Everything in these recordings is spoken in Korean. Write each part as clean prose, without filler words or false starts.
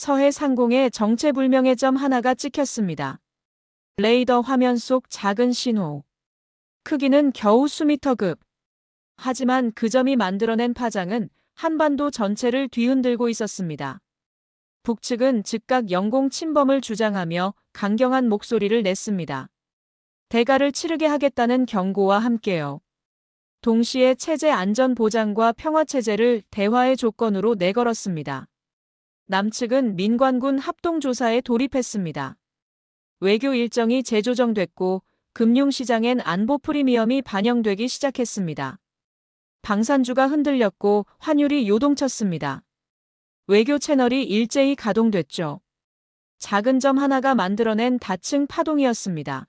서해 상공에 정체불명의 점 하나가 찍혔습니다. 레이더 화면 속 작은 신호. 크기는 겨우 수미터급. 하지만 그 점이 만들어낸 파장은 한반도 전체를 뒤흔들고 있었습니다. 북측은 즉각 영공 침범을 주장하며 강경한 목소리를 냈습니다. 대가를 치르게 하겠다는 경고와 함께요. 동시에 체제 안전 보장과 평화 체제를 대화의 조건으로 내걸었습니다. 남측은 민관군 합동조사에 돌입했습니다. 외교 일정이 재조정됐고 금융시장엔 안보 프리미엄이 반영되기 시작했습니다. 방산주가 흔들렸고 환율이 요동쳤습니다. 외교 채널이 일제히 가동됐죠. 작은 점 하나가 만들어낸 다층 파동이었습니다.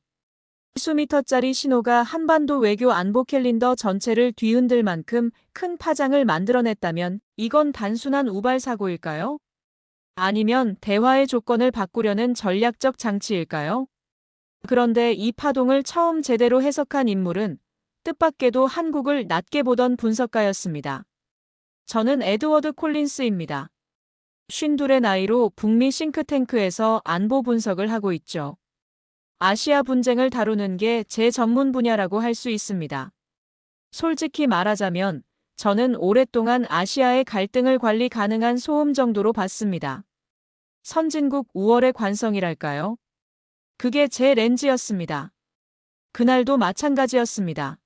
수미터짜리 신호가 한반도 외교 안보 캘린더 전체를 뒤흔들 만큼 큰 파장을 만들어냈다면 이건 단순한 우발 사고일까요? 아니면 대화의 조건을 바꾸려는 전략적 장치일까요? 그런데 이 파동을 처음 제대로 해석한 인물은 뜻밖에도 한국을 낮게 보던 분석가였습니다. 저는 에드워드 콜린스입니다. 52의 나이로 북미 싱크탱크에서 안보 분석을 하고 있죠. 아시아 분쟁을 다루는 게 제 전문 분야라고 할 수 있습니다. 솔직히 말하자면 저는 오랫동안 아시아의 갈등을 관리 가능한 소음 정도로 봤습니다. 선진국 우월의 관성이랄까요? 그게 제 렌즈였습니다. 그날도 마찬가지였습니다.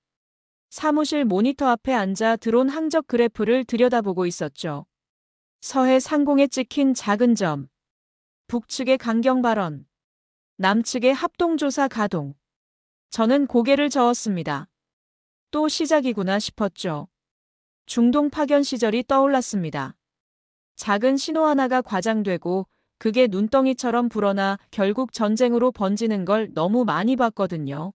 사무실 모니터 앞에 앉아 드론 항적 그래프를 들여다보고 있었죠. 서해 상공에 찍힌 작은 점. 북측의 강경 발언. 남측의 합동조사 가동. 저는 고개를 저었습니다. 또 시작이구나 싶었죠. 중동 파견 시절이 떠올랐습니다. 작은 신호 하나가 과장되고 그게 눈덩이처럼 불어나 결국 전쟁으로 번지는 걸 너무 많이 봤거든요.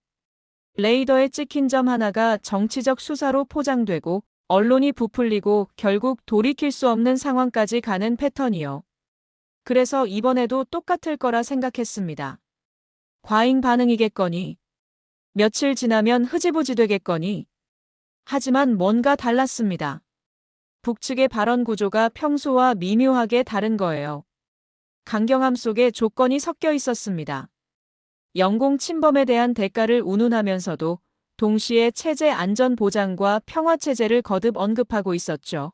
레이더에 찍힌 점 하나가 정치적 수사로 포장되고 언론이 부풀리고 결국 돌이킬 수 없는 상황까지 가는 패턴이요. 그래서 이번에도 똑같을 거라 생각했습니다. 과잉 반응이겠거니. 며칠 지나면 흐지부지 되겠거니. 하지만 뭔가 달랐습니다. 북측의 발언 구조가 평소와 미묘하게 다른 거예요. 강경함 속에 조건이 섞여 있었습니다. 영공 침범에 대한 대가를 운운하면서도 동시에 체제 안전 보장과 평화 체제를 거듭 언급하고 있었죠.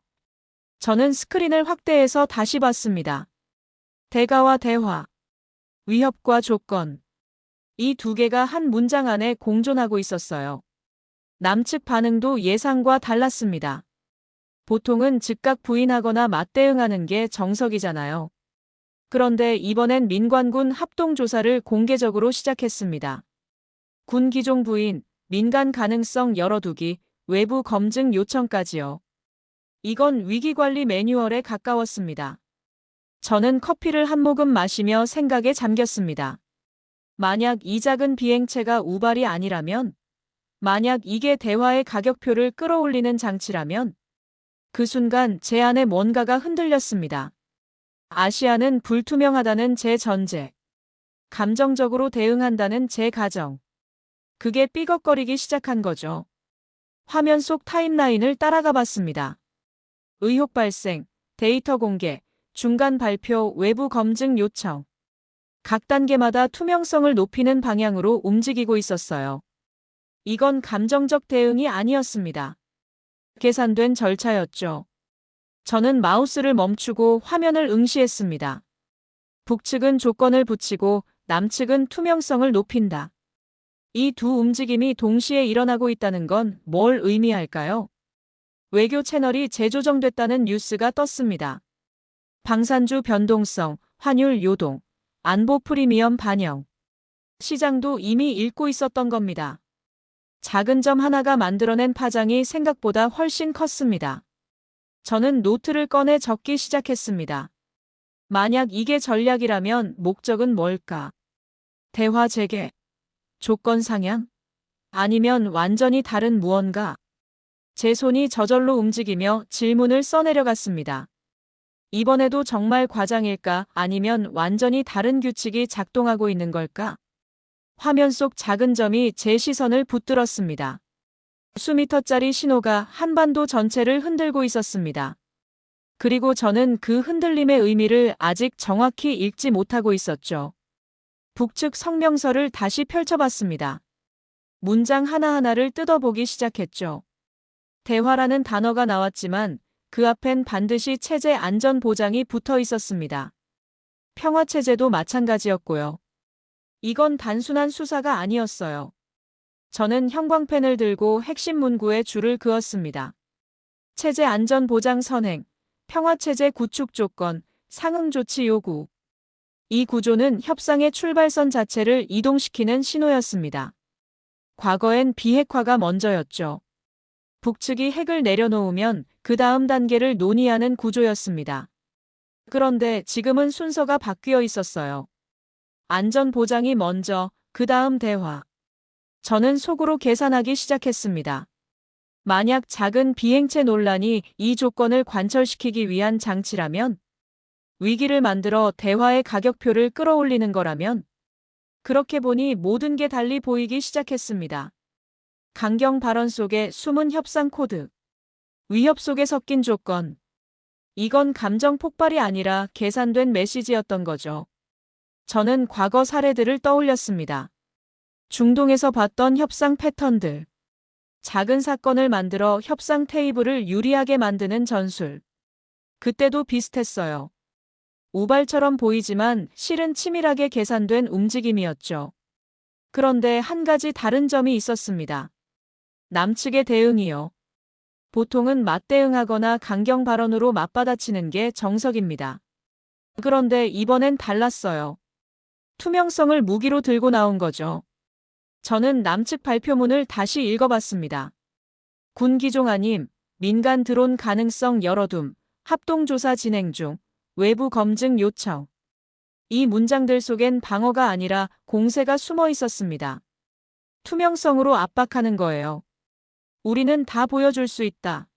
저는 스크린을 확대해서 다시 봤습니다. 대가와 대화, 위협과 조건. 이 두 개가 한 문장 안에 공존하고 있었어요. 남측 반응도 예상과 달랐습니다. 보통은 즉각 부인하거나 맞대응하는 게 정석이잖아요. 그런데 이번엔 민관군 합동조사를 공개적으로 시작했습니다. 군 기종 부인, 민간 가능성 열어두기, 외부 검증 요청까지요. 이건 위기관리 매뉴얼에 가까웠습니다. 저는 커피를 한 모금 마시며 생각에 잠겼습니다. 만약 이 작은 비행체가 우발이 아니라면, 만약 이게 대화의 가격표를 끌어올리는 장치라면, 그 순간 제 안에 뭔가가 흔들렸습니다. 아시아는 불투명하다는 제 전제, 감정적으로 대응한다는 제 가정. 그게 삐걱거리기 시작한 거죠. 화면 속 타임라인을 따라가 봤습니다. 의혹 발생, 데이터 공개, 중간 발표, 외부 검증 요청. 각 단계마다 투명성을 높이는 방향으로 움직이고 있었어요. 이건 감정적 대응이 아니었습니다. 계산된 절차였죠. 저는 마우스를 멈추고 화면을 응시했습니다. 북측은 조건을 붙이고 남측은 투명성을 높인다. 이 두 움직임이 동시에 일어나고 있다는 건 뭘 의미할까요? 외교 채널이 재조정됐다는 뉴스가 떴습니다. 방산주 변동성, 환율 요동, 안보 프리미엄 반영. 시장도 이미 읽고 있었던 겁니다. 작은 점 하나가 만들어낸 파장이 생각보다 훨씬 컸습니다. 저는 노트를 꺼내 적기 시작했습니다. 만약 이게 전략이라면 목적은 뭘까? 대화 재개, 조건 상향? 아니면 완전히 다른 무언가? 제 손이 저절로 움직이며 질문을 써내려갔습니다. 이번에도 정말 과장일까? 아니면 완전히 다른 규칙이 작동하고 있는 걸까? 화면 속 작은 점이 제 시선을 붙들었습니다. 수미터짜리 신호가 한반도 전체를 흔들고 있었습니다. 그리고 저는 그 흔들림의 의미를 아직 정확히 읽지 못하고 있었죠. 북측 성명서를 다시 펼쳐봤습니다. 문장 하나하나를 뜯어보기 시작했죠. 대화라는 단어가 나왔지만 그 앞엔 반드시 체제 안전 보장이 붙어 있었습니다. 평화체제도 마찬가지였고요. 이건 단순한 수사가 아니었어요. 저는 형광펜을 들고 핵심 문구에 줄을 그었습니다. 체제 안전 보장 선행, 평화체제 구축 조건, 상응 조치 요구. 이 구조는 협상의 출발선 자체를 이동시키는 신호였습니다. 과거엔 비핵화가 먼저였죠. 북측이 핵을 내려놓으면 그 다음 단계를 논의하는 구조였습니다. 그런데 지금은 순서가 바뀌어 있었어요. 안전 보장이 먼저, 그 다음 대화. 저는 속으로 계산하기 시작했습니다. 만약 작은 비행체 논란이 이 조건을 관철시키기 위한 장치라면, 위기를 만들어 대화의 가격표를 끌어올리는 거라면, 그렇게 보니 모든 게 달리 보이기 시작했습니다. 강경 발언 속에 숨은 협상 코드, 위협 속에 섞인 조건. 이건 감정 폭발이 아니라 계산된 메시지였던 거죠. 저는 과거 사례들을 떠올렸습니다. 중동에서 봤던 협상 패턴들. 작은 사건을 만들어 협상 테이블을 유리하게 만드는 전술. 그때도 비슷했어요. 우발처럼 보이지만 실은 치밀하게 계산된 움직임이었죠. 그런데 한 가지 다른 점이 있었습니다. 남측의 대응이요. 보통은 맞대응하거나 강경 발언으로 맞받아치는 게 정석입니다. 그런데 이번엔 달랐어요. 투명성을 무기로 들고 나온 거죠. 저는 남측 발표문을 다시 읽어봤습니다. 군 기종 아님, 민간 드론 가능성 열어둠, 합동조사 진행 중, 외부 검증 요청. 이 문장들 속엔 방어가 아니라 공세가 숨어 있었습니다. 투명성으로 압박하는 거예요. 우리는 다 보여줄 수 있다.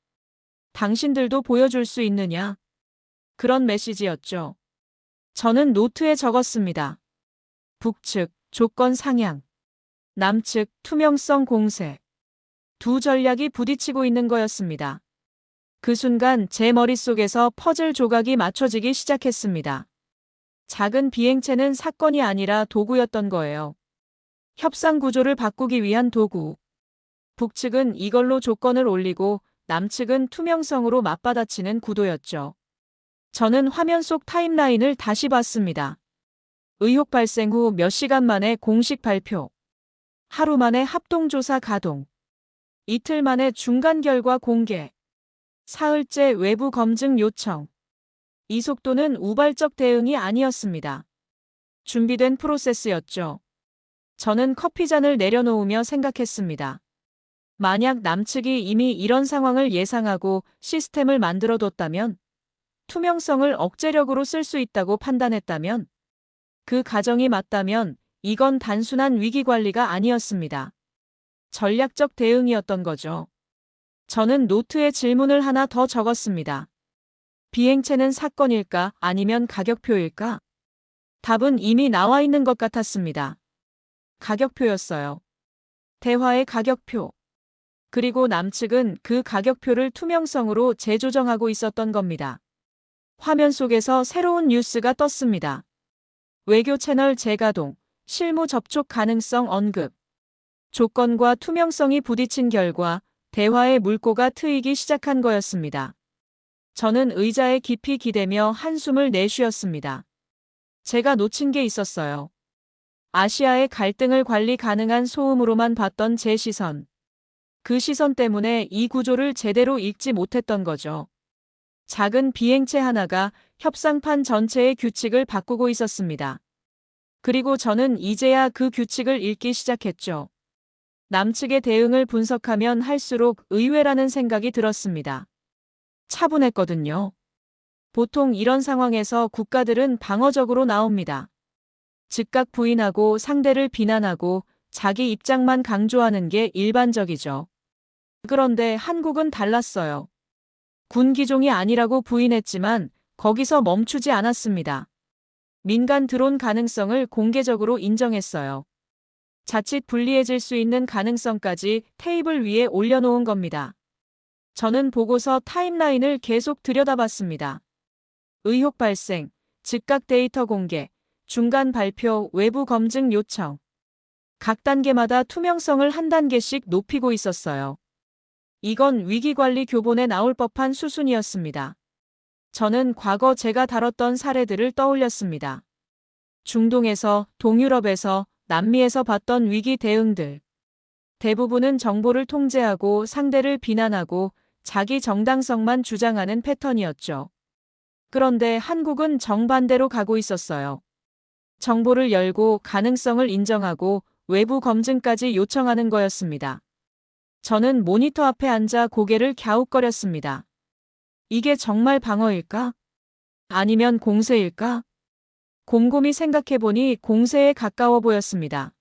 당신들도 보여줄 수 있느냐? 그런 메시지였죠. 저는 노트에 적었습니다. 북측, 조건 상향. 남측, 투명성 공세. 두 전략이 부딪히고 있는 거였습니다. 그 순간 제 머릿속에서 퍼즐 조각이 맞춰지기 시작했습니다. 작은 비행체는 사건이 아니라 도구였던 거예요. 협상 구조를 바꾸기 위한 도구. 북측은 이걸로 조건을 올리고 남측은 투명성으로 맞받아치는 구도였죠. 저는 화면 속 타임라인을 다시 봤습니다. 의혹 발생 후 몇 시간 만에 공식 발표. 하루 만에 합동조사 가동. 이틀 만에 중간 결과 공개. 사흘째 외부 검증 요청. 이 속도는 우발적 대응이 아니었습니다. 준비된 프로세스였죠. 저는 커피잔을 내려놓으며 생각했습니다. 만약 남측이 이미 이런 상황을 예상하고 시스템을 만들어뒀다면, 투명성을 억제력으로 쓸 수 있다고 판단했다면, 그 가정이 맞다면 이건 단순한 위기 관리가 아니었습니다. 전략적 대응이었던 거죠. 저는 노트에 질문을 하나 더 적었습니다. 비행체는 사건일까 아니면 가격표일까? 답은 이미 나와 있는 것 같았습니다. 가격표였어요. 대화의 가격표. 그리고 남측은 그 가격표를 투명성으로 재조정하고 있었던 겁니다. 화면 속에서 새로운 뉴스가 떴습니다. 외교 채널 재가동, 실무 접촉 가능성 언급. 조건과 투명성이 부딪힌 결과 대화의 물꼬가 트이기 시작한 거였습니다. 저는 의자에 깊이 기대며 한숨을 내쉬었습니다. 제가 놓친 게 있었어요. 아시아의 갈등을 관리 가능한 소음으로만 봤던 제 시선. 그 시선 때문에 이 구조를 제대로 읽지 못했던 거죠. 작은 비행체 하나가 협상판 전체의 규칙을 바꾸고 있었습니다. 그리고 저는 이제야 그 규칙을 읽기 시작했죠. 남측의 대응을 분석하면 할수록 의외라는 생각이 들었습니다. 차분했거든요. 보통 이런 상황에서 국가들은 방어적으로 나옵니다. 즉각 부인하고 상대를 비난하고 자기 입장만 강조하는 게 일반적이죠. 그런데 한국은 달랐어요. 군 기종이 아니라고 부인했지만 거기서 멈추지 않았습니다. 민간 드론 가능성을 공개적으로 인정했어요. 자칫 불리해질 수 있는 가능성까지 테이블 위에 올려놓은 겁니다. 저는 보고서 타임라인을 계속 들여다봤습니다. 의혹 발생, 즉각 데이터 공개, 중간 발표, 외부 검증 요청. 각 단계마다 투명성을 한 단계씩 높이고 있었어요. 이건 위기관리 교본에 나올 법한 수순이었습니다. 저는 과거 제가 다뤘던 사례들을 떠올렸습니다. 중동에서, 동유럽에서, 남미에서 봤던 위기 대응들. 대부분은 정보를 통제하고 상대를 비난하고 자기 정당성만 주장하는 패턴이었죠. 그런데 한국은 정반대로 가고 있었어요. 정보를 열고 가능성을 인정하고 외부 검증까지 요청하는 거였습니다. 저는 모니터 앞에 앉아 고개를 갸웃거렸습니다. 이게 정말 방어일까? 아니면 공세일까? 곰곰이 생각해보니 공세에 가까워 보였습니다.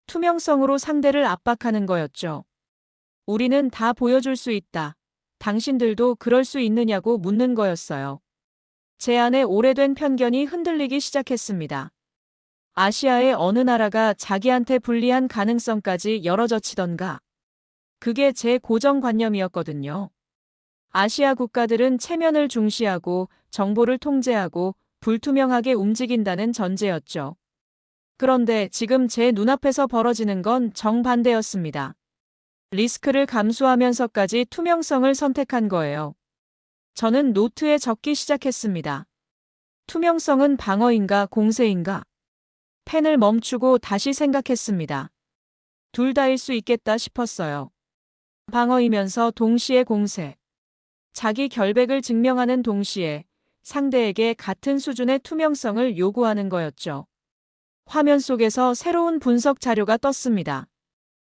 투명성으로 상대를 압박하는 거였죠. 우리는 다 보여줄 수 있다. 당신들도 그럴 수 있느냐고 묻는 거였어요. 제 안에 오래된 편견이 흔들리기 시작했습니다. 아시아의 어느 나라가 자기한테 불리한 가능성까지 열어젖히던가. 그게 제 고정관념이었거든요. 아시아 국가들은 체면을 중시하고 정보를 통제하고 불투명하게 움직인다는 전제였죠. 그런데 지금 제 눈앞에서 벌어지는 건 정반대였습니다. 리스크를 감수하면서까지 투명성을 선택한 거예요. 저는 노트에 적기 시작했습니다. 투명성은 방어인가 공세인가? 펜을 멈추고 다시 생각했습니다. 둘 다일 수 있겠다 싶었어요. 방어이면서 동시에 공세. 자기 결백을 증명하는 동시에 상대에게 같은 수준의 투명성을 요구하는 거였죠. 화면 속에서 새로운 분석 자료가 떴습니다.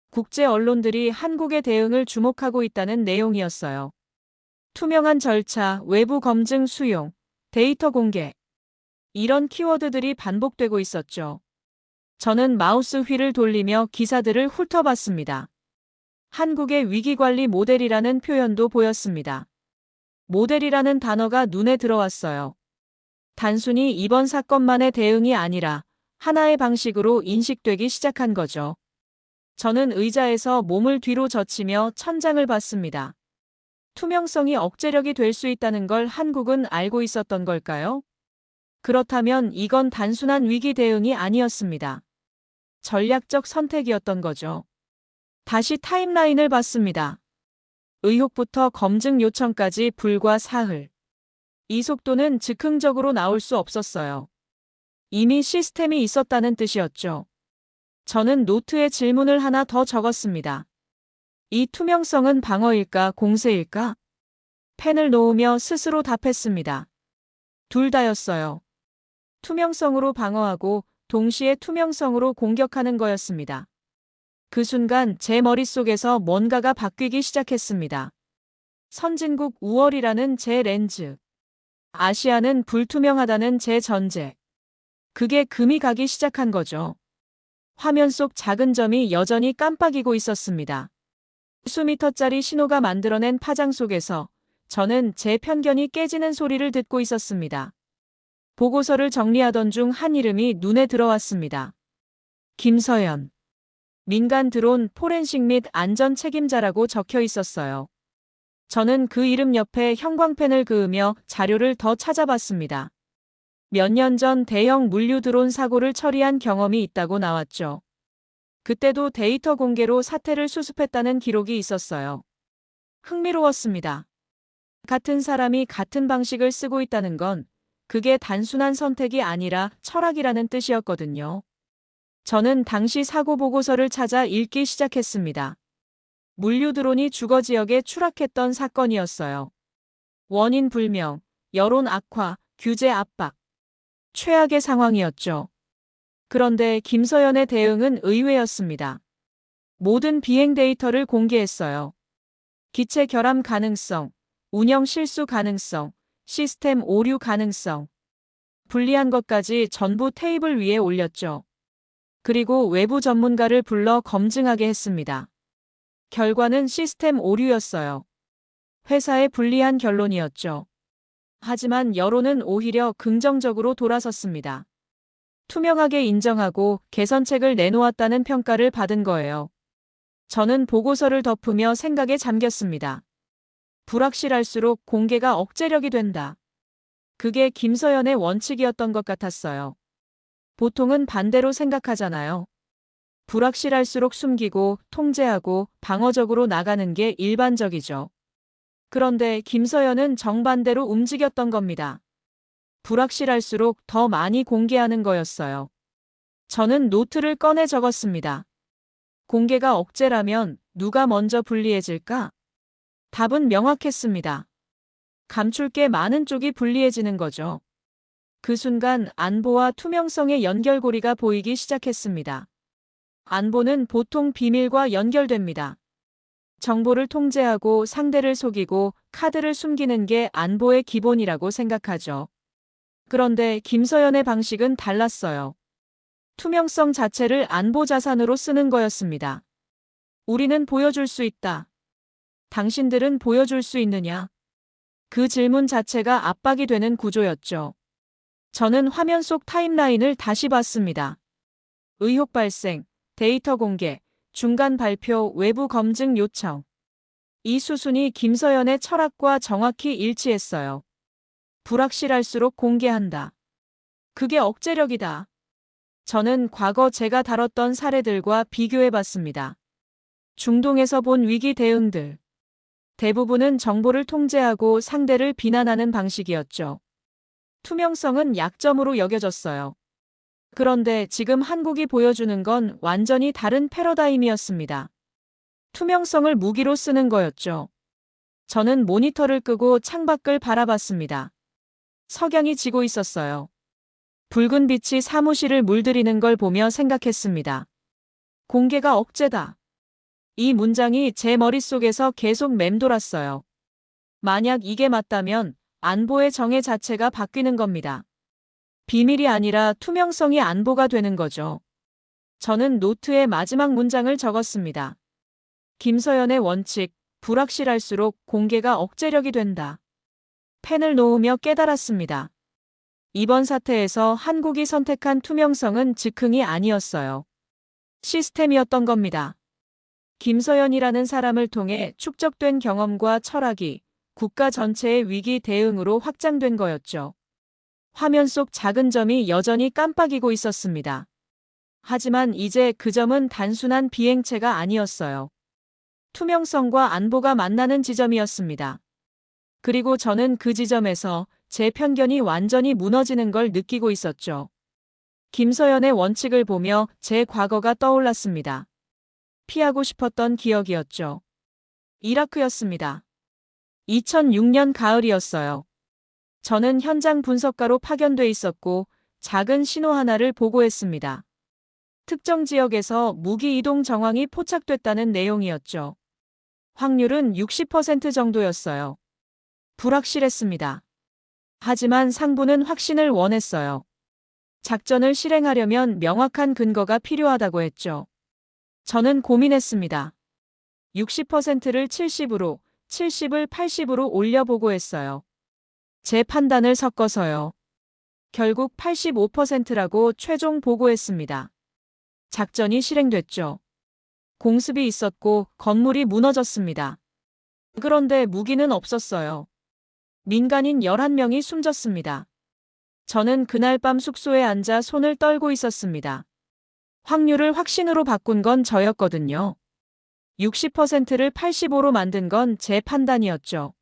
국제 언론들이 한국의 대응을 주목하고 있다는 내용이었어요. 투명한 절차, 외부 검증 수용, 데이터 공개. 이런 키워드들이 반복되고 있었죠. 저는 마우스 휠을 돌리며 기사들을 훑어봤습니다. 한국의 위기관리 모델이라는 표현도 보였습니다. 모델이라는 단어가 눈에 들어왔어요. 단순히 이번 사건만의 대응이 아니라 하나의 방식으로 인식되기 시작한 거죠. 저는 의자에서 몸을 뒤로 젖히며 천장을 봤습니다. 투명성이 억제력이 될 수 있다는 걸 한국은 알고 있었던 걸까요? 그렇다면 이건 단순한 위기 대응이 아니었습니다. 전략적 선택이었던 거죠. 다시 타임라인을 봤습니다. 의혹부터 검증 요청까지 불과 사흘. 이 속도는 즉흥적으로 나올 수 없었어요. 이미 시스템이 있었다는 뜻이었죠. 저는 노트에 질문을 하나 더 적었습니다. 이 투명성은 방어일까 공세일까? 펜을 놓으며 스스로 답했습니다. 둘 다였어요. 투명성으로 방어하고 동시에 투명성으로 공격하는 거였습니다. 그 순간 제 머릿속에서 뭔가가 바뀌기 시작했습니다. 선진국 우월이라는 제 렌즈. 아시아는 불투명하다는 제 전제. 그게 금이 가기 시작한 거죠. 화면 속 작은 점이 여전히 깜빡이고 있었습니다. 수미터짜리 신호가 만들어낸 파장 속에서 저는 제 편견이 깨지는 소리를 듣고 있었습니다. 보고서를 정리하던 중 한 이름이 눈에 들어왔습니다. 김서연. 민간 드론 포렌식 및 안전 책임자라고 적혀 있었어요. 저는 그 이름 옆에 형광펜을 그으며 자료를 더 찾아봤습니다. 몇 년 전 대형 물류 드론 사고를 처리한 경험이 있다고 나왔죠. 그때도 데이터 공개로 사태를 수습했다는 기록이 있었어요. 흥미로웠습니다. 같은 사람이 같은 방식을 쓰고 있다는 건 그게 단순한 선택이 아니라 철학이라는 뜻이었거든요. 저는 당시 사고 보고서를 찾아 읽기 시작했습니다. 물류 드론이 주거 지역에 추락했던 사건이었어요. 원인 불명, 여론 악화, 규제 압박. 최악의 상황이었죠. 그런데 김서연의 대응은 의외였습니다. 모든 비행 데이터를 공개했어요. 기체 결함 가능성, 운영 실수 가능성, 시스템 오류 가능성. 불리한 것까지 전부 테이블 위에 올렸죠. 그리고 외부 전문가를 불러 검증하게 했습니다. 결과는 시스템 오류였어요. 회사의 불리한 결론이었죠. 하지만 여론은 오히려 긍정적으로 돌아섰습니다. 투명하게 인정하고 개선책을 내놓았다는 평가를 받은 거예요. 저는 보고서를 덮으며 생각에 잠겼습니다. 불확실할수록 공개가 억제력이 된다. 그게 김서연의 원칙이었던 것 같았어요. 보통은 반대로 생각하잖아요. 불확실할수록 숨기고 통제하고 방어적으로 나가는 게 일반적이죠. 그런데 김서연은 정반대로 움직였던 겁니다. 불확실할수록 더 많이 공개하는 거였어요. 저는 노트를 꺼내 적었습니다. 공개가 억제라면 누가 먼저 불리해질까? 답은 명확했습니다. 감출 게 많은 쪽이 불리해지는 거죠. 그 순간 안보와 투명성의 연결고리가 보이기 시작했습니다. 안보는 보통 비밀과 연결됩니다. 정보를 통제하고 상대를 속이고 카드를 숨기는 게 안보의 기본이라고 생각하죠. 그런데 김서연의 방식은 달랐어요. 투명성 자체를 안보 자산으로 쓰는 거였습니다. 우리는 보여줄 수 있다. 당신들은 보여줄 수 있느냐? 그 질문 자체가 압박이 되는 구조였죠. 저는 화면 속 타임라인을 다시 봤습니다. 의혹 발생, 데이터 공개, 중간 발표, 외부 검증 요청. 이 수순이 김서연의 철학과 정확히 일치했어요. 불확실할수록 공개한다. 그게 억제력이다. 저는 과거 제가 다뤘던 사례들과 비교해 봤습니다. 중동에서 본 위기 대응들. 대부분은 정보를 통제하고 상대를 비난하는 방식이었죠. 투명성은 약점으로 여겨졌어요. 그런데 지금 한국이 보여주는 건 완전히 다른 패러다임이었습니다. 투명성을 무기로 쓰는 거였죠. 저는 모니터를 끄고 창밖을 바라봤습니다. 석양이 지고 있었어요. 붉은 빛이 사무실을 물들이는 걸 보며 생각했습니다. 공개가 억제다. 이 문장이 제 머릿속에서 계속 맴돌았어요. 만약 이게 맞다면 안보의 정의 자체가 바뀌는 겁니다. 비밀이 아니라 투명성이 안보가 되는 거죠. 저는 노트에 마지막 문장을 적었습니다. 김서연의 원칙, 불확실할수록 공개가 억제력이 된다. 펜을 놓으며 깨달았습니다. 이번 사태에서 한국이 선택한 투명성은 즉흥이 아니었어요. 시스템이었던 겁니다. 김서연이라는 사람을 통해 축적된 경험과 철학이 국가 전체의 위기 대응으로 확장된 거였죠. 화면 속 작은 점이 여전히 깜빡이고 있었습니다. 하지만 이제 그 점은 단순한 비행체가 아니었어요. 투명성과 안보가 만나는 지점이었습니다. 그리고 저는 그 지점에서 제 편견이 완전히 무너지는 걸 느끼고 있었죠. 김서연의 원칙을 보며 제 과거가 떠올랐습니다. 피하고 싶었던 기억이었죠. 이라크였습니다. 2006년 가을이었어요. 저는 현장 분석가로 파견돼 있었고 작은 신호 하나를 보고했습니다. 특정 지역에서 무기 이동 정황이 포착됐다는 내용이었죠. 확률은 60% 정도였어요. 불확실했습니다. 하지만 상부는 확신을 원했어요. 작전을 실행하려면 명확한 근거가 필요하다고 했죠. 저는 고민했습니다. 60%를 70으로, 70을 80으로 올려보고 했어요. 제 판단을 섞어서요. 결국 85%라고 최종 보고했습니다. 작전이 실행됐죠. 공습이 있었고 건물이 무너졌습니다. 그런데 무기는 없었어요. 민간인 11명이 숨졌습니다. 저는 그날 밤 숙소에 앉아 손을 떨고 있었습니다. 확률을 확신으로 바꾼 건 저였거든요. 60%를 85로 만든 건 제 판단이었죠.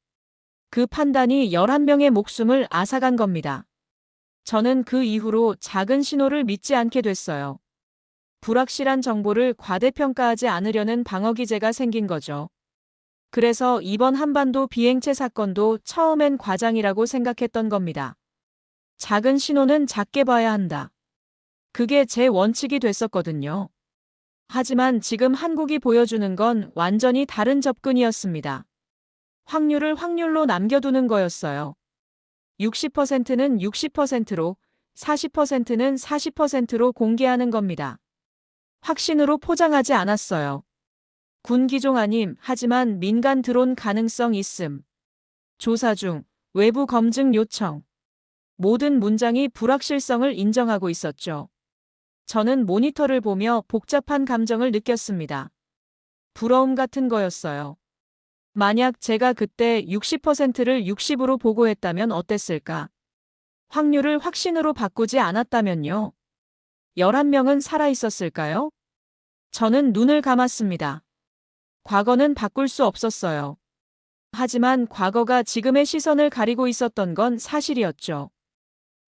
그 판단이 11명의 목숨을 앗아간 겁니다. 저는 그 이후로 작은 신호를 믿지 않게 됐어요. 불확실한 정보를 과대평가하지 않으려는 방어기제가 생긴 거죠. 그래서 이번 한반도 비행체 사건도 처음엔 과장이라고 생각했던 겁니다. 작은 신호는 작게 봐야 한다. 그게 제 원칙이 됐었거든요. 하지만 지금 한국이 보여주는 건 완전히 다른 접근이었습니다. 확률을 확률로 남겨두는 거였어요. 60%는 60%로, 40%는 40%로 공개하는 겁니다. 확신으로 포장하지 않았어요. 군 기종 아님, 하지만 민간 드론 가능성 있음. 조사 중, 외부 검증 요청. 모든 문장이 불확실성을 인정하고 있었죠. 저는 모니터를 보며 복잡한 감정을 느꼈습니다. 부러움 같은 거였어요. 만약 제가 그때 60%를 60으로 보고했다면 어땠을까? 확률을 확신으로 바꾸지 않았다면요? 11명은 살아 있었을까요? 저는 눈을 감았습니다. 과거는 바꿀 수 없었어요. 하지만 과거가 지금의 시선을 가리고 있었던 건 사실이었죠.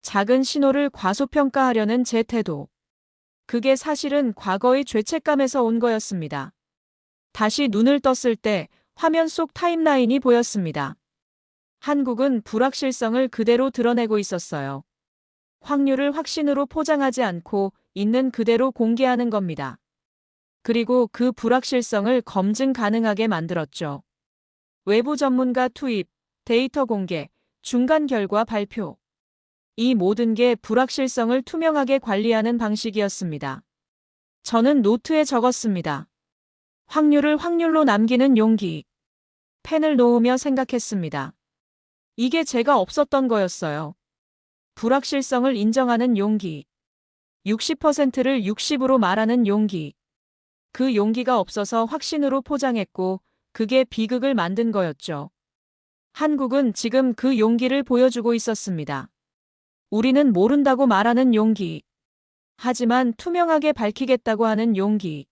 작은 신호를 과소평가하려는 제 태도. 그게 사실은 과거의 죄책감에서 온 거였습니다. 다시 눈을 떴을 때 화면 속 타임라인이 보였습니다. 한국은 불확실성을 그대로 드러내고 있었어요. 확률을 확신으로 포장하지 않고 있는 그대로 공개하는 겁니다. 그리고 그 불확실성을 검증 가능하게 만들었죠. 외부 전문가 투입, 데이터 공개, 중간 결과 발표. 이 모든 게 불확실성을 투명하게 관리하는 방식이었습니다. 저는 노트에 적었습니다. 확률을 확률로 남기는 용기. 펜을 놓으며 생각했습니다. 이게 제가 없었던 거였어요. 불확실성을 인정하는 용기. 60%를 60으로 말하는 용기. 그 용기가 없어서 확신으로 포장했고 그게 비극을 만든 거였죠. 한국은 지금 그 용기를 보여주고 있었습니다. 우리는 모른다고 말하는 용기. 하지만 투명하게 밝히겠다고 하는 용기.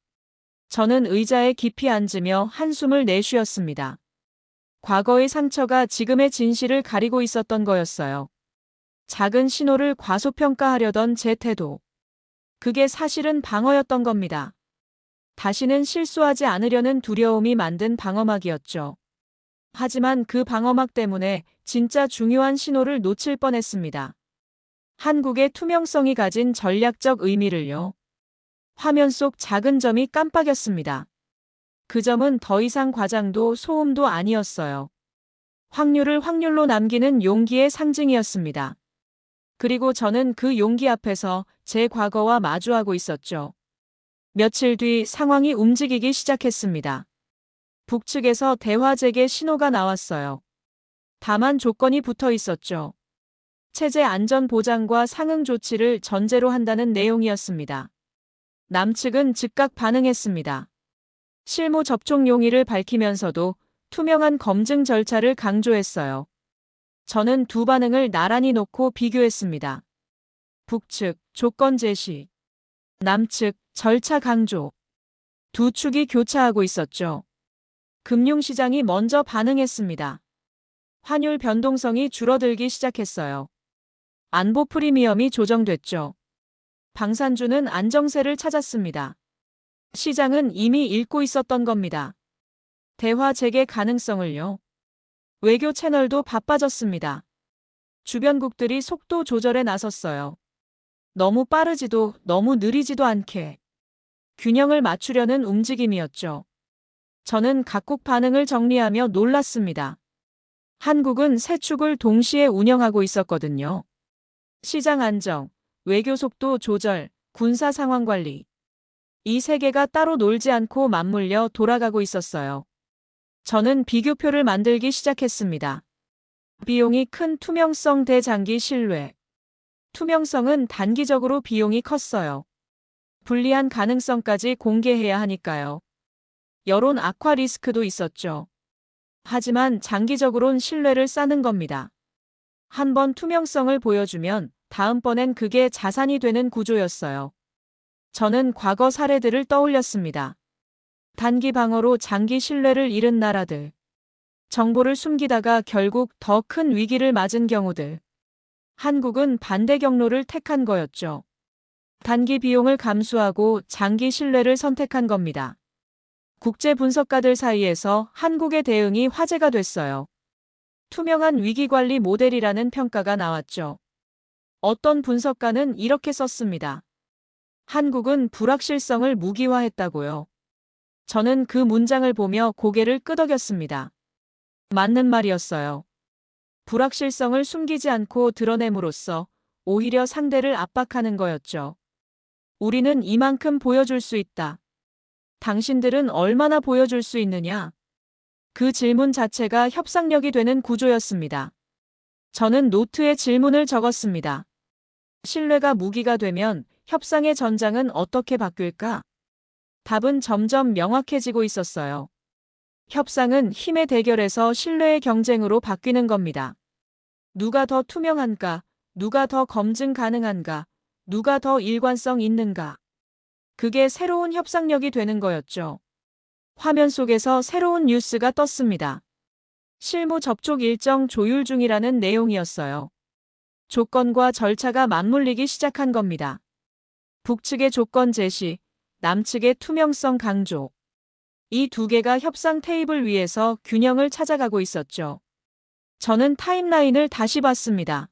저는 의자에 깊이 앉으며 한숨을 내쉬었습니다. 과거의 상처가 지금의 진실을 가리고 있었던 거였어요. 작은 신호를 과소평가하려던 제 태도. 그게 사실은 방어였던 겁니다. 다시는 실수하지 않으려는 두려움이 만든 방어막이었죠. 하지만 그 방어막 때문에 진짜 중요한 신호를 놓칠 뻔했습니다. 한국의 투명성이 가진 전략적 의미를요. 화면 속 작은 점이 깜빡였습니다. 그 점은 더 이상 과장도 소음도 아니었어요. 확률을 확률로 남기는 용기의 상징이었습니다. 그리고 저는 그 용기 앞에서 제 과거와 마주하고 있었죠. 며칠 뒤 상황이 움직이기 시작했습니다. 북측에서 대화 재개 신호가 나왔어요. 다만 조건이 붙어 있었죠. 체제 안전 보장과 상응 조치를 전제로 한다는 내용이었습니다. 남측은 즉각 반응했습니다. 실무 접촉 용의를 밝히면서도 투명한 검증 절차를 강조했어요. 저는 두 반응을 나란히 놓고 비교했습니다. 북측 조건 제시, 남측 절차 강조. 두 축이 교차하고 있었죠. 금융시장이 먼저 반응했습니다. 환율 변동성이 줄어들기 시작했어요. 안보 프리미엄이 조정됐죠. 방산주는 안정세를 찾았습니다. 시장은 이미 읽고 있었던 겁니다. 대화 재개 가능성을요. 외교 채널도 바빠졌습니다. 주변국들이 속도 조절에 나섰어요. 너무 빠르지도 너무 느리지도 않게 균형을 맞추려는 움직임이었죠. 저는 각국 반응을 정리하며 놀랐습니다. 한국은 세 축을 동시에 운영하고 있었거든요. 시장 안정, 외교 속도 조절, 군사 상황 관리. 이 세 개가 따로 놀지 않고 맞물려 돌아가고 있었어요. 저는 비교표를 만들기 시작했습니다. 비용이 큰 투명성 대 장기 신뢰. 투명성은 단기적으로 비용이 컸어요. 불리한 가능성까지 공개해야 하니까요. 여론 악화 리스크도 있었죠. 하지만 장기적으론 신뢰를 쌓는 겁니다. 한번 투명성을 보여주면 다음번엔 그게 자산이 되는 구조였어요. 저는 과거 사례들을 떠올렸습니다. 단기 방어로 장기 신뢰를 잃은 나라들. 정보를 숨기다가 결국 더 큰 위기를 맞은 경우들. 한국은 반대 경로를 택한 거였죠. 단기 비용을 감수하고 장기 신뢰를 선택한 겁니다. 국제 분석가들 사이에서 한국의 대응이 화제가 됐어요. 투명한 위기관리 모델이라는 평가가 나왔죠. 어떤 분석가는 이렇게 썼습니다. 한국은 불확실성을 무기화했다고요. 저는 그 문장을 보며 고개를 끄덕였습니다. 맞는 말이었어요. 불확실성을 숨기지 않고 드러냄으로써 오히려 상대를 압박하는 거였죠. 우리는 이만큼 보여줄 수 있다. 당신들은 얼마나 보여줄 수 있느냐? 그 질문 자체가 협상력이 되는 구조였습니다. 저는 노트에 질문을 적었습니다. 신뢰가 무기가 되면 협상의 전장은 어떻게 바뀔까? 답은 점점 명확해지고 있었어요. 협상은 힘의 대결에서 신뢰의 경쟁으로 바뀌는 겁니다. 누가 더 투명한가? 누가 더 검증 가능한가? 누가 더 일관성 있는가? 그게 새로운 협상력이 되는 거였죠. 화면 속에서 새로운 뉴스가 떴습니다. 실무 접촉 일정 조율 중이라는 내용이었어요. 조건과 절차가 맞물리기 시작한 겁니다. 북측의 조건 제시, 남측의 투명성 강조. 이 두 개가 협상 테이블 위에서 균형을 찾아가고 있었죠. 저는 타임라인을 다시 봤습니다.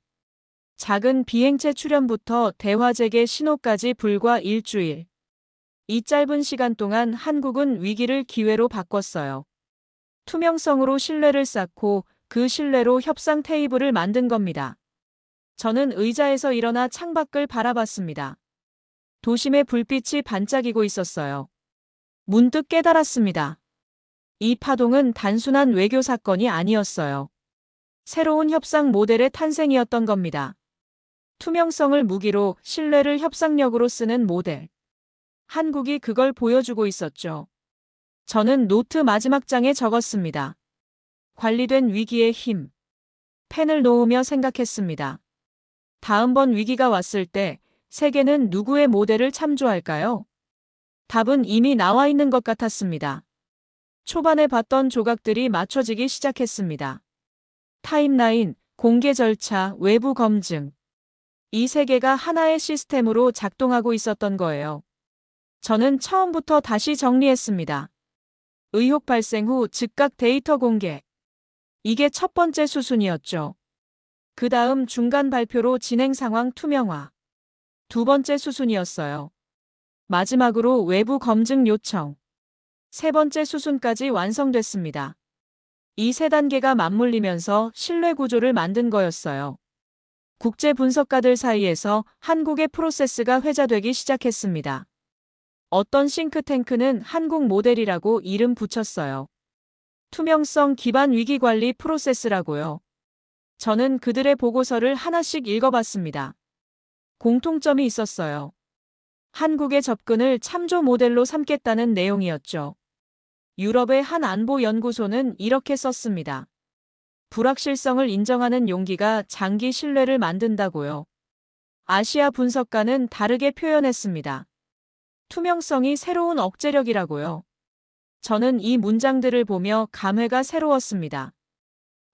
작은 비행체 출현부터 대화 재개 신호까지 불과 일주일. 이 짧은 시간 동안 한국은 위기를 기회로 바꿨어요. 투명성으로 신뢰를 쌓고 그 신뢰로 협상 테이블을 만든 겁니다. 저는 의자에서 일어나 창밖을 바라봤습니다. 도심의 불빛이 반짝이고 있었어요. 문득 깨달았습니다. 이 파동은 단순한 외교 사건이 아니었어요. 새로운 협상 모델의 탄생이었던 겁니다. 투명성을 무기로 신뢰를 협상력으로 쓰는 모델. 한국이 그걸 보여주고 있었죠. 저는 노트 마지막 장에 적었습니다. 관리된 위기의 힘. 펜을 놓으며 생각했습니다. 다음번 위기가 왔을 때 세계는 누구의 모델을 참조할까요? 답은 이미 나와 있는 것 같았습니다. 초반에 봤던 조각들이 맞춰지기 시작했습니다. 타임라인, 공개 절차, 외부 검증. 이 세 개가 하나의 시스템으로 작동하고 있었던 거예요. 저는 처음부터 다시 정리했습니다. 의혹 발생 후 즉각 데이터 공개. 이게 첫 번째 수순이었죠. 그 다음 중간 발표로 진행 상황 투명화. 두 번째 수순이었어요. 마지막으로 외부 검증 요청. 세 번째 수순까지 완성됐습니다. 이 세 단계가 맞물리면서 신뢰 구조를 만든 거였어요. 국제 분석가들 사이에서 한국의 프로세스가 회자되기 시작했습니다. 어떤 싱크탱크는 한국 모델이라고 이름 붙였어요. 투명성 기반 위기관리 프로세스라고요. 저는 그들의 보고서를 하나씩 읽어봤습니다. 공통점이 있었어요. 한국의 접근을 참조 모델로 삼겠다는 내용이었죠. 유럽의 한 안보 연구소는 이렇게 썼습니다. 불확실성을 인정하는 용기가 장기 신뢰를 만든다고요. 아시아 분석가는 다르게 표현했습니다. 투명성이 새로운 억제력이라고요. 저는 이 문장들을 보며 감회가 새로웠습니다.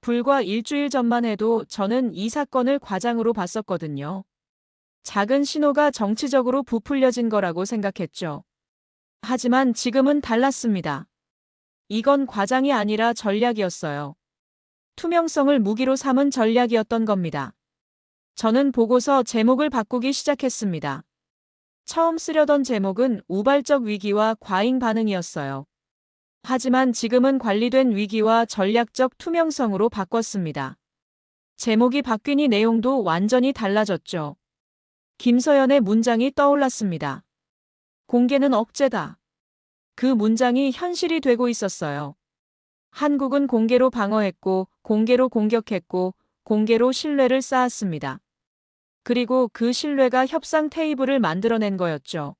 불과 일주일 전만 해도 저는 이 사건을 과장으로 봤었거든요. 작은 신호가 정치적으로 부풀려진 거라고 생각했죠. 하지만 지금은 달랐습니다. 이건 과장이 아니라 전략이었어요. 투명성을 무기로 삼은 전략이었던 겁니다. 저는 보고서 제목을 바꾸기 시작했습니다. 처음 쓰려던 제목은 우발적 위기와 과잉 반응이었어요. 하지만 지금은 관리된 위기와 전략적 투명성으로 바꿨습니다. 제목이 바뀌니 내용도 완전히 달라졌죠. 김서연의 문장이 떠올랐습니다. 공개는 억제다. 그 문장이 현실이 되고 있었어요. 한국은 공개로 방어했고, 공개로 공격했고, 공개로 신뢰를 쌓았습니다. 그리고 그 신뢰가 협상 테이블을 만들어낸 거였죠.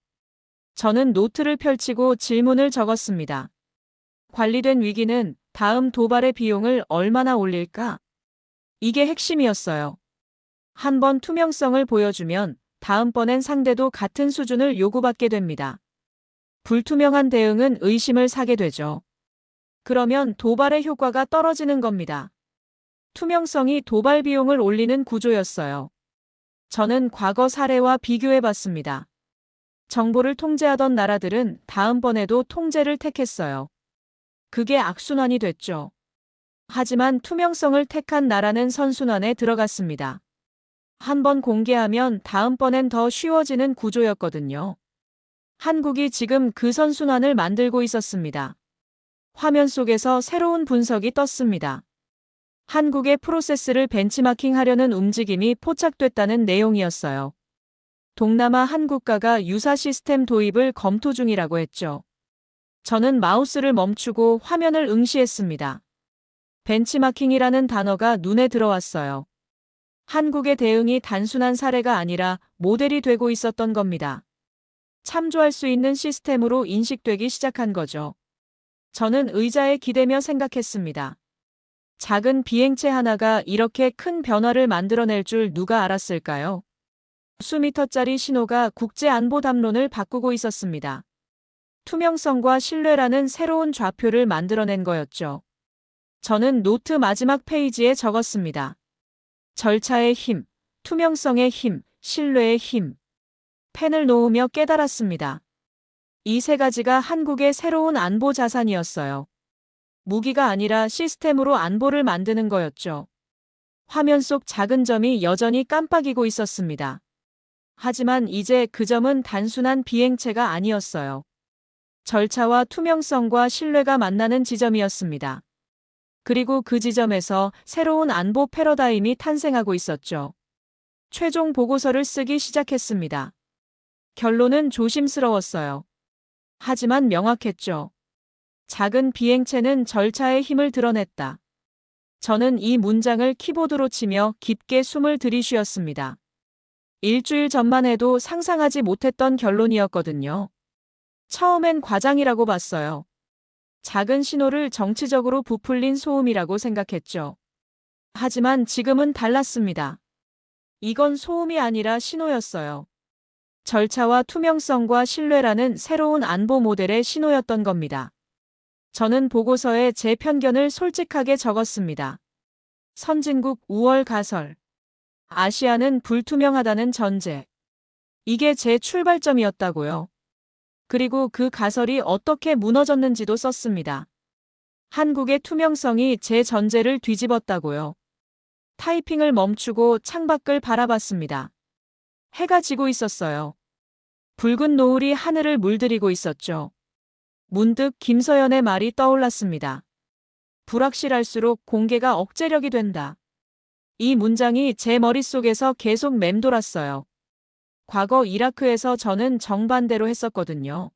저는 노트를 펼치고 질문을 적었습니다. 관리된 위기는 다음 도발의 비용을 얼마나 올릴까? 이게 핵심이었어요. 한 번 투명성을 보여주면 다음번엔 상대도 같은 수준을 요구받게 됩니다. 불투명한 대응은 의심을 사게 되죠. 그러면 도발의 효과가 떨어지는 겁니다. 투명성이 도발 비용을 올리는 구조였어요. 저는 과거 사례와 비교해 봤습니다. 정보를 통제하던 나라들은 다음번에도 통제를 택했어요. 그게 악순환이 됐죠. 하지만 투명성을 택한 나라는 선순환에 들어갔습니다. 한 번 공개하면 다음번엔 더 쉬워지는 구조였거든요. 한국이 지금 그 선순환을 만들고 있었습니다. 화면 속에서 새로운 분석이 떴습니다. 한국의 프로세스를 벤치마킹하려는 움직임이 포착됐다는 내용이었어요. 동남아 한 국가가 유사 시스템 도입을 검토 중이라고 했죠. 저는 마우스를 멈추고 화면을 응시했습니다. 벤치마킹이라는 단어가 눈에 들어왔어요. 한국의 대응이 단순한 사례가 아니라 모델이 되고 있었던 겁니다. 참조할 수 있는 시스템으로 인식되기 시작한 거죠. 저는 의자에 기대며 생각했습니다. 작은 비행체 하나가 이렇게 큰 변화를 만들어낼 줄 누가 알았을까요? 수미터짜리 신호가 국제안보 담론을 바꾸고 있었습니다. 투명성과 신뢰라는 새로운 좌표를 만들어낸 거였죠. 저는 노트 마지막 페이지에 적었습니다. 절차의 힘, 투명성의 힘, 신뢰의 힘. 펜을 놓으며 깨달았습니다. 이 세 가지가 한국의 새로운 안보 자산이었어요. 무기가 아니라 시스템으로 안보를 만드는 거였죠. 화면 속 작은 점이 여전히 깜빡이고 있었습니다. 하지만 이제 그 점은 단순한 비행체가 아니었어요. 절차와 투명성과 신뢰가 만나는 지점이었습니다. 그리고 그 지점에서 새로운 안보 패러다임이 탄생하고 있었죠. 최종 보고서를 쓰기 시작했습니다. 결론은 조심스러웠어요. 하지만 명확했죠. 작은 비행체는 절차의 힘을 드러냈다. 저는 이 문장을 키보드로 치며 깊게 숨을 들이쉬었습니다. 일주일 전만 해도 상상하지 못했던 결론이었거든요. 처음엔 과장이라고 봤어요. 작은 신호를 정치적으로 부풀린 소음이라고 생각했죠. 하지만 지금은 달랐습니다. 이건 소음이 아니라 신호였어요. 절차와 투명성과 신뢰라는 새로운 안보 모델의 신호였던 겁니다. 저는 보고서에 제 편견을 솔직하게 적었습니다. 선진국 우월 가설. 아시아는 불투명하다는 전제. 이게 제 출발점이었다고요. 그리고 그 가설이 어떻게 무너졌는지도 썼습니다. 한국의 투명성이 제 전제를 뒤집었다고요. 타이핑을 멈추고 창밖을 바라봤습니다. 해가 지고 있었어요. 붉은 노을이 하늘을 물들이고 있었죠. 문득 김서연의 말이 떠올랐습니다. 불확실할수록 공개가 억제력이 된다. 이 문장이 제 머릿속에서 계속 맴돌았어요. 과거 이라크에서 저는 정반대로 했었거든요.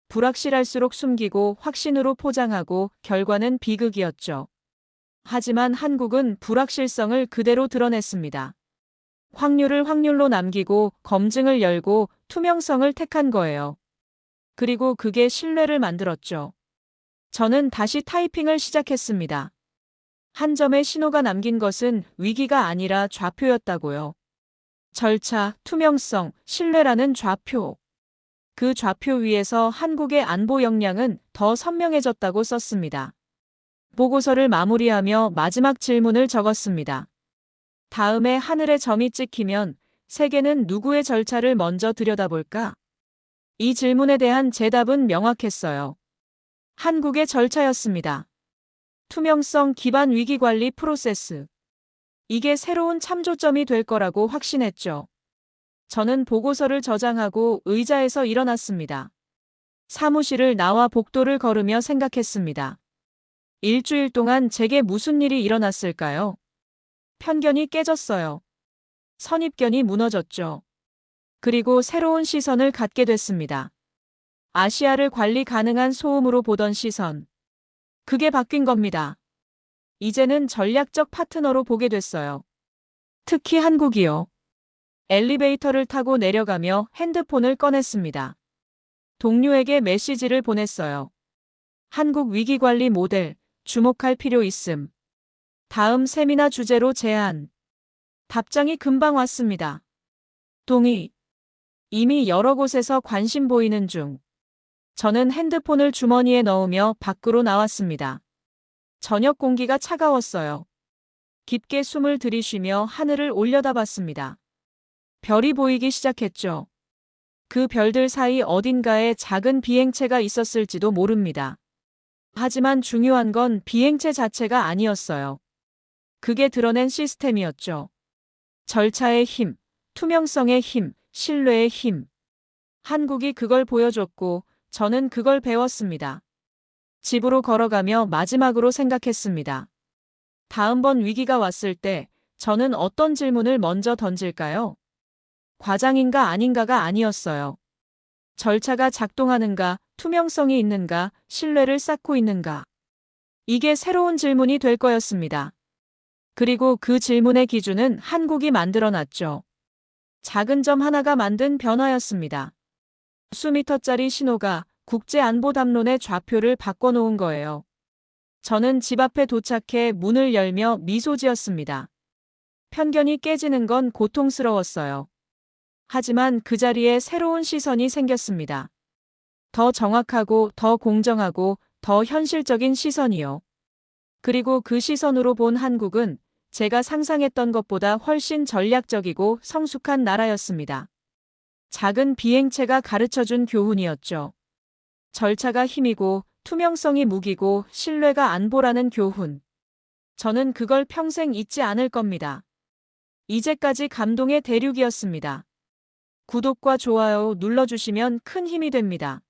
불확실할수록 숨기고 확신으로 포장하고 결과는 비극이었죠. 하지만 한국은 불확실성을 그대로 드러냈습니다. 확률을 확률로 남기고 검증을 열고 투명성을 택한 거예요. 그리고 그게 신뢰를 만들었죠. 저는 다시 타이핑을 시작했습니다. 한 점의 신호가 남긴 것은 위기가 아니라 좌표였다고요. 절차, 투명성, 신뢰라는 좌표. 그 좌표 위에서 한국의 안보 역량은 더 선명해졌다고 썼습니다. 보고서를 마무리하며 마지막 질문을 적었습니다. 다음에 하늘에 점이 찍히면 세계는 누구의 절차를 먼저 들여다볼까? 이 질문에 대한 대답은 명확했어요. 한국의 절차였습니다. 투명성 기반 위기관리 프로세스. 이게 새로운 참조점이 될 거라고 확신했죠. 저는 보고서를 저장하고 의자에서 일어났습니다. 사무실을 나와 복도를 걸으며 생각했습니다. 일주일 동안 제게 무슨 일이 일어났을까요? 편견이 깨졌어요. 선입견이 무너졌죠. 그리고 새로운 시선을 갖게 됐습니다. 아시아를 관리 가능한 소음으로 보던 시선. 그게 바뀐 겁니다. 이제는 전략적 파트너로 보게 됐어요. 특히 한국이요. 엘리베이터를 타고 내려가며 핸드폰을 꺼냈습니다. 동료에게 메시지를 보냈어요. 한국 위기관리 모델, 주목할 필요 있음. 다음 세미나 주제로 제안. 답장이 금방 왔습니다. 동의. 이미 여러 곳에서 관심 보이는 중. 저는 핸드폰을 주머니에 넣으며 밖으로 나왔습니다. 저녁 공기가 차가웠어요. 깊게 숨을 들이쉬며 하늘을 올려다봤습니다. 별이 보이기 시작했죠. 그 별들 사이 어딘가에 작은 비행체가 있었을지도 모릅니다. 하지만 중요한 건 비행체 자체가 아니었어요. 그게 드러낸 시스템이었죠. 절차의 힘, 투명성의 힘, 신뢰의 힘. 한국이 그걸 보여줬고 저는 그걸 배웠습니다. 집으로 걸어가며 마지막으로 생각했습니다. 다음번 위기가 왔을 때 저는 어떤 질문을 먼저 던질까요? 과장인가 아닌가가 아니었어요. 절차가 작동하는가, 투명성이 있는가, 신뢰를 쌓고 있는가. 이게 새로운 질문이 될 거였습니다. 그리고 그 질문의 기준은 한국이 만들어놨죠. 작은 점 하나가 만든 변화였습니다. 수미터짜리 신호가 국제안보담론의 좌표를 바꿔놓은 거예요. 저는 집 앞에 도착해 문을 열며 미소 지었습니다. 편견이 깨지는 건 고통스러웠어요. 하지만 그 자리에 새로운 시선이 생겼습니다. 더 정확하고 더 공정하고 더 현실적인 시선이요. 그리고 그 시선으로 본 한국은 제가 상상했던 것보다 훨씬 전략적이고 성숙한 나라였습니다. 작은 비행체가 가르쳐준 교훈이었죠. 절차가 힘이고 투명성이 무기고 신뢰가 안보라는 교훈. 저는 그걸 평생 잊지 않을 겁니다. 이제까지 감동의 대륙이었습니다. 구독과 좋아요 눌러주시면 큰 힘이 됩니다.